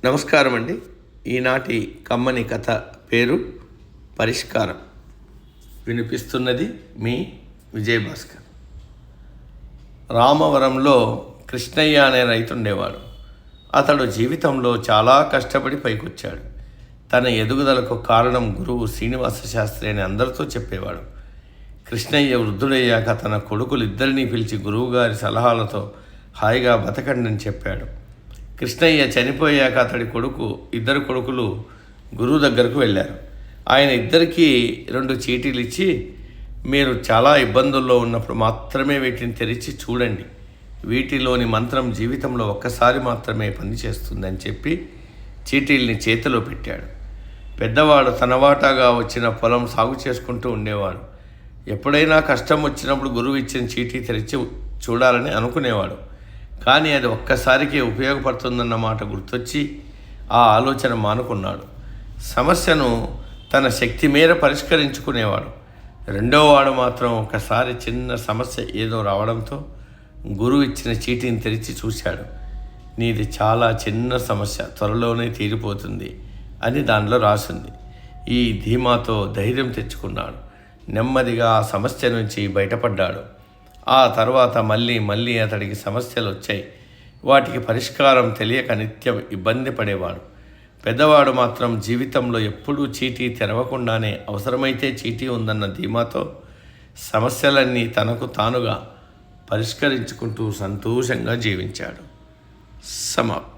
నమస్కారం అండి. ఈనాటి కమ్మని కథ పేరు పరిష్కారం. వినిపిస్తున్నది మీ విజయభాస్కర్. రామవరంలో కృష్ణయ్య అనే రైతు ఉండేవాడు. అతడు జీవితంలో చాలా కష్టపడి పైకొచ్చాడు. తన ఎదుగుదలకు కారణం గురువు శ్రీనివాస శాస్త్రి అని అందరితో చెప్పేవాడు. కృష్ణయ్య వృద్ధుడయ్యాక తన కొడుకులిద్దరినీ పిలిచి గురువుగారి సలహాలతో హాయిగా బతకండి అని చెప్పాడు. కృష్ణయ్య చనిపోయాక ఇద్దరు కొడుకులు గురువు దగ్గరకు వెళ్ళారు. ఆయన ఇద్దరికీ 2 చీటీలు ఇచ్చి, మీరు చాలా ఇబ్బందుల్లో ఉన్నప్పుడు మాత్రమే వీటిని తెరిచి చూడండి, వీటిలోని మంత్రం జీవితంలో ఒక్కసారి మాత్రమే పనిచేస్తుందని చెప్పి చీటీల్ని చేతిలో పెట్టాడు. పెద్దవాడు తన వాటాగా వచ్చిన పొలం సాగు చేసుకుంటూ ఉండేవాడు. ఎప్పుడైనా కష్టం వచ్చినప్పుడు గురువు ఇచ్చిన చీటీ తెరిచి చూడాలని అనుకునేవాడు. కానీ అది ఒక్కసారికే ఉపయోగపడుతుందన్న మాట గుర్తొచ్చి ఆ ఆలోచన మానుకున్నాడు. సమస్యను తన శక్తి మేర పరిష్కరించుకునేవాడు. రెండోవాడు మాత్రం ఒకసారి చిన్న సమస్య ఏదో రావడంతో గురువు ఇచ్చిన చీటీని తెరిచి చూశాడు. నీది చాలా చిన్న సమస్య, త్వరలోనే తీరిపోతుంది అని దానిలో రాసింది. ఈ ధీమాతో ధైర్యం తెచ్చుకున్నాడు. నెమ్మదిగా ఆ సమస్య నుంచి బయటపడ్డాడు. ఆ తర్వాత మళ్ళీ అతడికి సమస్యలు వచ్చాయి. వాటికి పరిష్కారం తెలియక నిత్యం ఇబ్బంది పడేవాడు. పెద్దవాడు మాత్రం జీవితంలో ఎప్పుడూ చీటీ తెరవకుండానే అవసరమైతే చీటీ ఉందన్న ధీమాతో సమస్యలన్నీ తనకు తానుగా పరిష్కరించుకుంటూ సంతోషంగా జీవించాడు. సమాప్తం.